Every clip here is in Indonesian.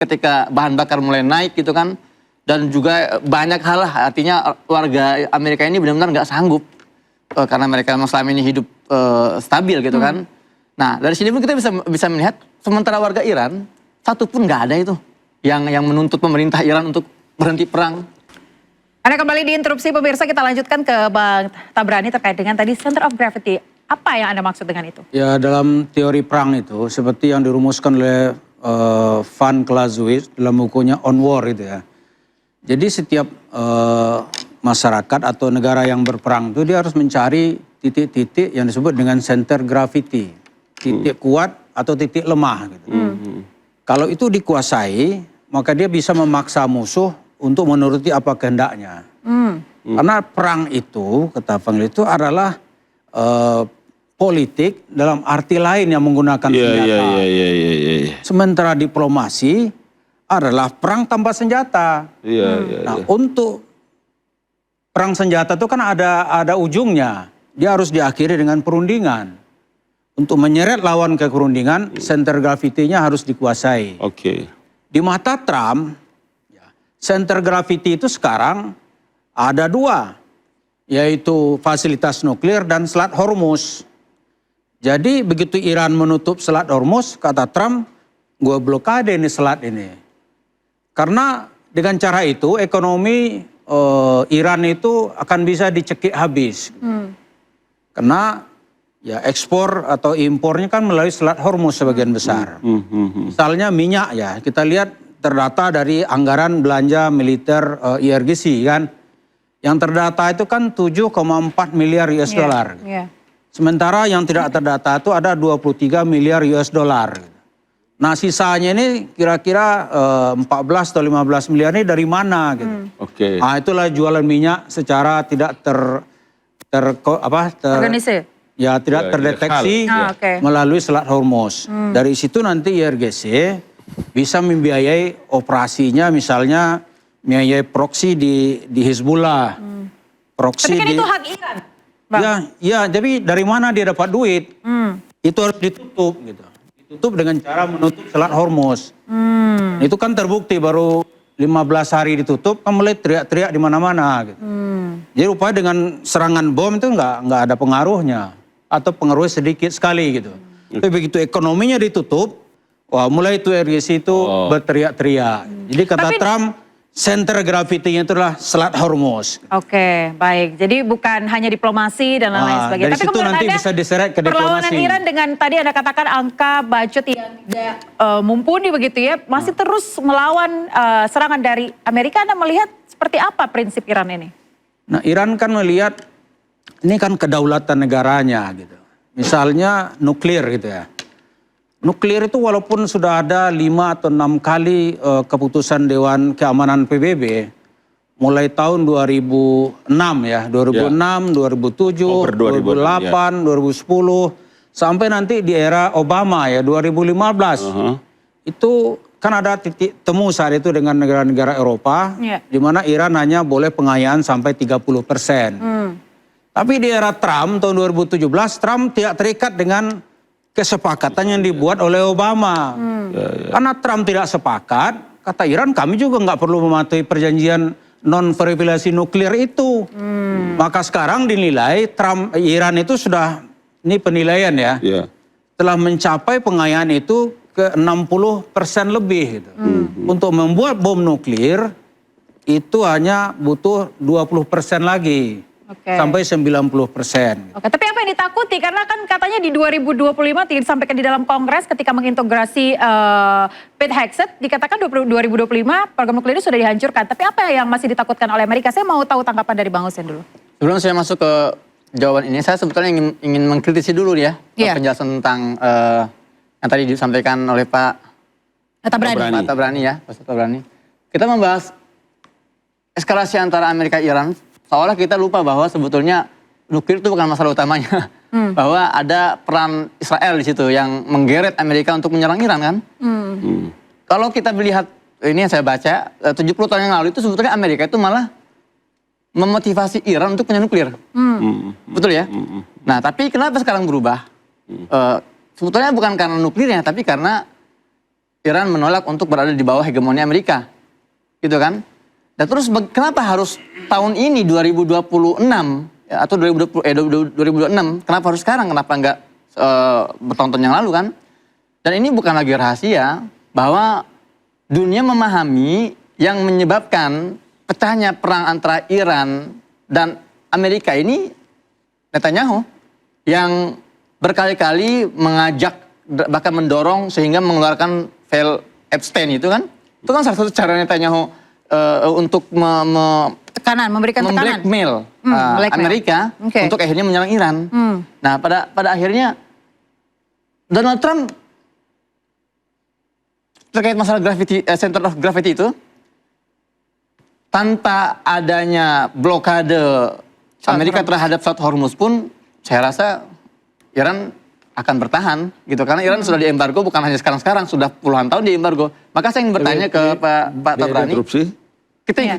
ketika bahan bakar mulai naik gitu kan, dan juga banyak hal lah, artinya warga Amerika ini benar-benar nggak sanggup karena mereka memang selama ini hidup stabil gitu kan. Nah dari sini pun kita bisa melihat sementara warga Iran satu pun nggak ada itu yang menuntut pemerintah Iran untuk berhenti perang. Anda kembali diinterupsi pemirsa, kita lanjutkan ke Bang Tabrani terkait dengan tadi center of gravity. Apa yang Anda maksud dengan itu? Ya, dalam teori perang itu seperti yang dirumuskan oleh Van Clausewitz dalam bukunya On War itu ya. Jadi setiap masyarakat atau negara yang berperang itu dia harus mencari titik-titik yang disebut dengan center gravity, titik kuat atau titik lemah gitu. Kalau itu dikuasai, maka dia bisa memaksa musuh untuk menuruti apa kehendaknya. Karena perang itu, kata Van itu adalah politik dalam arti lain yang menggunakan senjata. Sementara diplomasi adalah perang tanpa senjata. Nah, untuk perang senjata itu kan ada ujungnya. Dia harus diakhiri dengan perundingan. Untuk menyeret lawan ke perundingan, center gravity-nya harus dikuasai. Di mata Trump, center gravity itu sekarang ada dua, yaitu fasilitas nuklir dan Selat Hormuz. Jadi begitu Iran menutup Selat Hormuz, kata Trump, gue blokade ini selat ini. Karena dengan cara itu ekonomi Iran itu akan bisa dicekik habis. Karena ya ekspor atau impornya kan melalui Selat Hormuz sebagian besar. Misalnya minyak ya, kita lihat terdata dari anggaran belanja militer IRGC kan. Yang terdata itu kan 7,4 miliar US dollar. Sementara yang tidak terdata itu ada 23 miliar US dollar. Nah sisanya ini kira-kira 14 atau 15 miliar ini dari mana gitu. Nah itulah jualan minyak secara tidak organisasi. Ya tidak terdeteksi melalui Selat Hormuz. Dari situ nanti IRGC bisa membiayai operasinya, misalnya membiayai proksi di Hizbullah. Proksi tapi kan itu hak Iran, Bang. Ya, tapi dari mana dia dapat duit? Itu harus ditutup gitu. Ditutup dengan cara menutup Selat Hormuz. Itu kan terbukti baru 15 hari ditutup, kan mulai teriak-teriak di mana-mana gitu. Jadi rupanya dengan serangan bom itu nggak ada pengaruhnya. Atau pengaruhnya sedikit sekali gitu. Tapi begitu ekonominya ditutup, wah mulai itu RGC itu berteriak-teriak. Jadi kata Trump, center gravity-nya itu adalah Selat Hormuz. Baik. Jadi bukan hanya diplomasi dan lain-lain sebagainya. Dari tapi situ nanti bisa diseret ke diplomasi. Perlawanan Iran dengan tadi Anda katakan angka budget yang tidak mumpuni begitu ya, masih terus melawan serangan dari Amerika. Anda melihat seperti apa prinsip Iran ini? Nah Iran kan melihat ini kan kedaulatan negaranya gitu. Misalnya nuklir gitu ya. Nuklir itu walaupun sudah ada 5 atau 6 kali keputusan Dewan Keamanan PBB. Mulai tahun 2006 ya. 2006, 2007, 2008, 2010. Sampai nanti di era Obama ya 2015. Itu kan ada titik temu saat itu dengan negara-negara Eropa. Di mana Iran hanya boleh pengayaan sampai 30%. Tapi di era Trump tahun 2017, Trump tidak terikat dengan kesepakatan yang dibuat oleh Obama. Karena Trump tidak sepakat, kata Iran kami juga nggak perlu mematuhi perjanjian non-proliferasi nuklir itu. Maka sekarang dinilai Iran itu sudah, ini penilaian ya, telah mencapai pengayaan itu ke 60% lebih. Gitu. Untuk membuat bom nuklir itu hanya butuh 20% lagi. Sampai 90%. Tapi apa yang ditakuti? Karena kan katanya di 2025 disampaikan di dalam Kongres ketika mengintegrasi Pete Hegseth, dikatakan 2025 program nuklir ini sudah dihancurkan. Tapi apa yang masih ditakutkan oleh Amerika? Saya mau tahu tanggapan dari Bang Hussein dulu. Sebelum saya masuk ke jawaban ini, saya sebetulnya ingin mengkritisi dulu ya penjelasan tentang yang tadi disampaikan oleh Pak Tabrani ya, Pak Tabrani. Kita membahas eskalasi antara Amerika dan Iran. Seolah kita lupa bahwa sebetulnya nuklir itu bukan masalah utamanya. Bahwa ada peran Israel di situ yang menggeret Amerika untuk menyerang Iran kan. Kalau kita melihat, ini yang saya baca, 70 tahun yang lalu itu sebetulnya Amerika itu malah memotivasi Iran untuk punya nuklir. Betul ya? Nah tapi kenapa sekarang berubah? Sebetulnya bukan karena nuklirnya, tapi karena Iran menolak untuk berada di bawah hegemoni Amerika, gitu kan? Dan terus kenapa harus tahun ini 2026 ya, atau 2026? Kenapa harus sekarang? Kenapa enggak bertahun-tahun yang lalu kan? Dan ini bukan lagi rahasia bahwa dunia memahami yang menyebabkan pecahnya perang antara Iran dan Amerika ini Netanyahu yang berkali-kali mengajak bahkan mendorong sehingga mengeluarkan file Epstein itu kan salah satu cara Netanyahu untuk memberikan tekanan, blackmail Amerika untuk akhirnya menyerang Iran. Nah pada akhirnya Donald Trump terkait masalah center of gravity itu tanpa adanya blokade Amerika terhadap Strait Hormuz pun saya rasa Iran akan bertahan gitu karena Iran sudah diembargo bukan hanya sekarang sudah puluhan tahun diembargo. Maka saya ingin bertanya ke Pak Tabrani.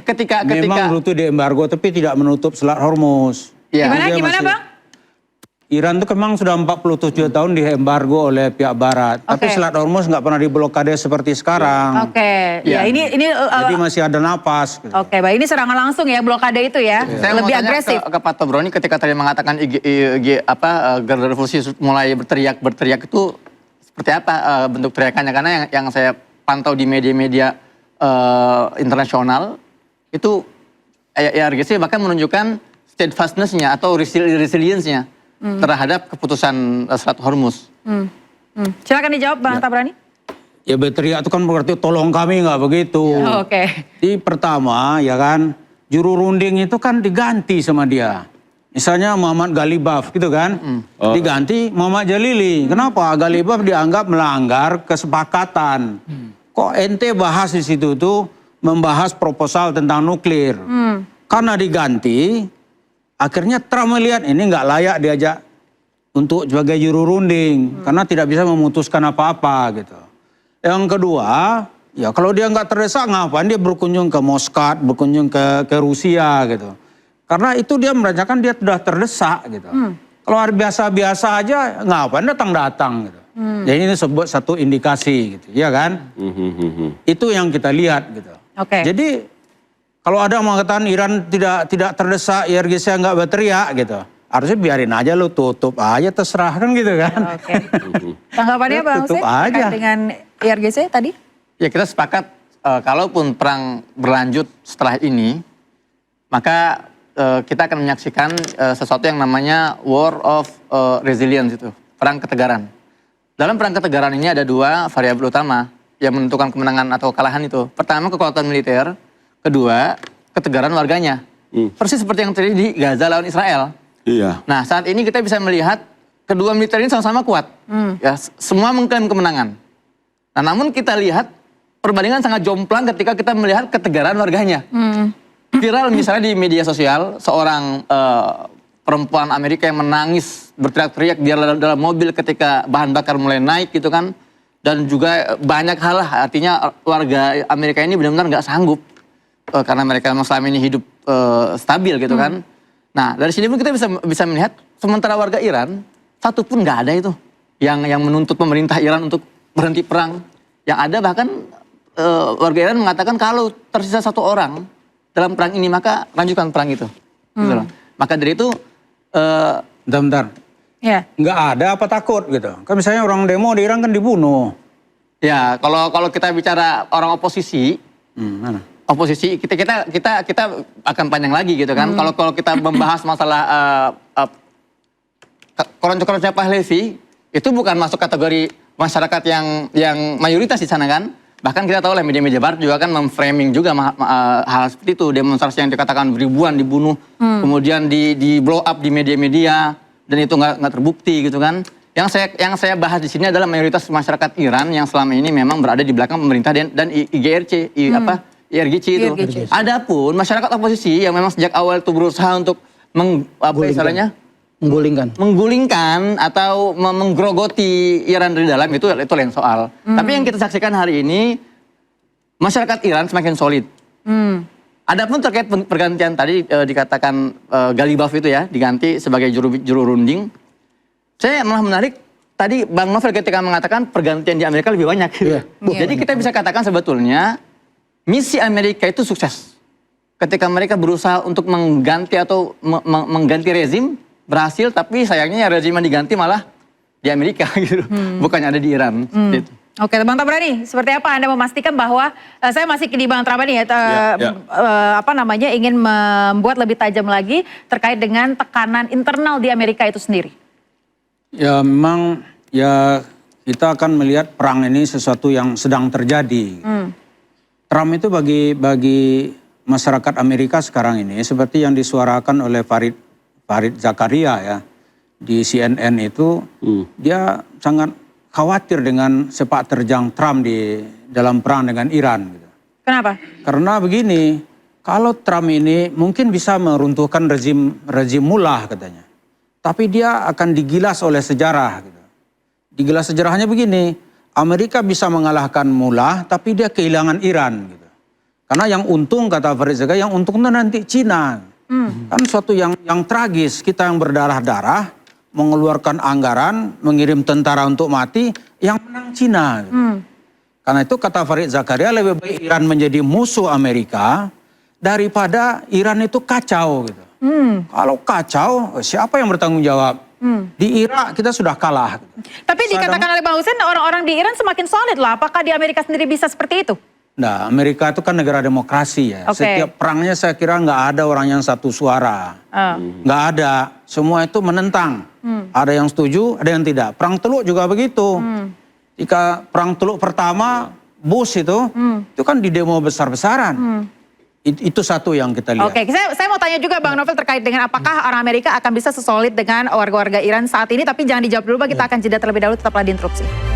Ketika memang rute diembargo tapi tidak menutup Selat Hormuz. Ya. Gimana Bang? Iran itu memang sudah 47 tahun diembargo oleh pihak barat. Tapi Selat Hormuz nggak pernah diblokade seperti sekarang. Ya ini jadi masih ada napas. Gitu. Baik, ini serangan langsung ya blokade itu ya. Saya lebih agresif. Ke Pak Tabrani ketika tadi mengatakan Garda Revolusi mulai berteriak itu seperti apa bentuk teriakannya? Karena yang saya pantau di media-media internasional itu IRGC bahkan menunjukkan steadfastness-nya atau resilience-nya terhadap keputusan Selat Hormuz. Silakan dijawab Bang Tabrani. Ya berteriak itu kan berarti tolong kami nggak begitu. Di pertama ya kan juru runding itu kan diganti sama dia. Misalnya Muhammad Ghalibaf gitu kan. Diganti Muhammad Jalili. Kenapa? Ghalibaf dianggap melanggar kesepakatan. Kok ente bahas di situ tuh membahas proposal tentang nuklir. Karena diganti akhirnya Trump melihat ini nggak layak diajak untuk sebagai juru runding karena tidak bisa memutuskan apa-apa gitu. Yang kedua, ya kalau dia nggak terdesak ngapain dia berkunjung ke Moskow, berkunjung ke Rusia gitu. Karena itu dia merasakan dia sudah terdesak gitu. Kalau hari biasa-biasa aja ngapain datang-datang gitu. Jadi ini sebut satu indikasi gitu, ya kan? Itu yang kita lihat gitu. Jadi kalau ada yang mengatakan Iran tidak terdesak, IRGC nggak berteriak gitu. Harusnya biarin aja lo tutup aja terserah kan gitu kan. Tanggapannya Bang Hussein terkait dengan IRGC tadi? Ya kita sepakat kalaupun perang berlanjut setelah ini, maka kita akan menyaksikan sesuatu yang namanya War of Resilience itu, perang ketegaran. Dalam perang ketegaran ini ada dua variabel utama yang menentukan kemenangan atau kekalahan itu. Pertama kekuatan militer. Kedua, ketegaran warganya. Persis seperti yang terjadi di Gaza lawan Israel. Nah, saat ini kita bisa melihat kedua militer ini sama-sama kuat. Ya, semua mengklaim kemenangan. Nah, namun kita lihat perbandingan sangat jomplang ketika kita melihat ketegaran warganya. Viral misalnya di media sosial, seorang perempuan Amerika yang menangis, berteriak-teriak di dalam mobil ketika bahan bakar mulai naik gitu kan. Dan juga banyak hal lah, artinya warga Amerika ini benar-benar nggak sanggup. Karena mereka memang selama ini hidup stabil gitu kan. Nah dari sini pun kita bisa melihat sementara warga Iran satu pun nggak ada itu yang menuntut pemerintah Iran untuk berhenti perang. Yang ada bahkan warga Iran mengatakan kalau tersisa satu orang dalam perang ini maka lanjutkan perang itu. Gitu loh. Maka dari itu bentar. Nggak ada apa takut gitu. Kan misalnya orang demo di Iran kan dibunuh. Ya kalau kita bicara orang oposisi. Oposisi kita akan panjang lagi gitu kan. Kalau kita membahas masalah Koran-Koran Pahlavi itu bukan masuk kategori masyarakat yang mayoritas di sana kan. Bahkan kita tahu lah media-media barat juga kan memframing juga hal seperti itu, demonstrasi yang dikatakan ribuan dibunuh, kemudian di blow up di media-media dan itu nggak terbukti gitu kan. Yang saya bahas di sini adalah mayoritas masyarakat Iran yang selama ini memang berada di belakang pemerintah dan IGRC IRGC itu. Adapun masyarakat oposisi yang memang sejak awal itu berusaha untuk menggulingkan atau menggerogoti Iran dari dalam itu lain soal. Tapi yang kita saksikan hari ini masyarakat Iran semakin solid. Adapun terkait pergantian tadi dikatakan Ghalibaf itu ya diganti sebagai juru runding. Saya malah menarik tadi Bang Novel ketika mengatakan pergantian di Amerika lebih banyak. Jadi kita bisa katakan sebetulnya misi Amerika itu sukses. Ketika mereka berusaha untuk mengganti atau mengganti rezim, berhasil, tapi sayangnya rezim yang diganti malah di Amerika gitu. Bukannya ada di Iran. Gitu. Oke, Bang Tabrani, seperti apa Anda memastikan bahwa saya masih di Bang Tabrani ya, ingin membuat lebih tajam lagi terkait dengan tekanan internal di Amerika itu sendiri? Ya memang ya kita akan melihat perang ini sesuatu yang sedang terjadi. Trump itu bagi masyarakat Amerika sekarang ini seperti yang disuarakan oleh Farid Zakaria ya di CNN itu, dia sangat khawatir dengan sepak terjang Trump di dalam perang dengan Iran. Gitu. Kenapa? Karena begini, kalau Trump ini mungkin bisa meruntuhkan rezim Mullah katanya. Tapi dia akan digilas oleh sejarah. Gitu. Digilas sejarahnya begini, Amerika bisa mengalahkan Mullah tapi dia kehilangan Iran. Gitu. Karena yang untung kata Farid Zakaria, yang untung itu nanti Cina. Kan suatu yang tragis, kita yang berdarah-darah, mengeluarkan anggaran, mengirim tentara untuk mati, yang menang Cina. Gitu. Karena itu kata Farid Zakaria, lebih baik Iran menjadi musuh Amerika daripada Iran itu kacau. Gitu. Kalau kacau, siapa yang bertanggung jawab? Di Irak kita sudah kalah. Gitu. Tapi dikatakan oleh Bang Hussein, orang-orang di Iran semakin solid lah. Apakah di Amerika sendiri bisa seperti itu? Nah, Amerika itu kan negara demokrasi ya. Setiap perangnya saya kira nggak ada orang yang satu suara. Nggak ada. Semua itu menentang. Ada yang setuju, ada yang tidak. Perang Teluk juga begitu. Jika perang Teluk pertama, Bush itu kan di demo besar-besaran. Itu satu yang kita lihat. Oke, saya mau tanya juga Bang Novel terkait dengan apakah orang Amerika akan bisa sesolid dengan warga-warga Iran saat ini. Tapi jangan dijawab dulu, kita akan jeda terlebih dahulu, tetaplah di Interupsi.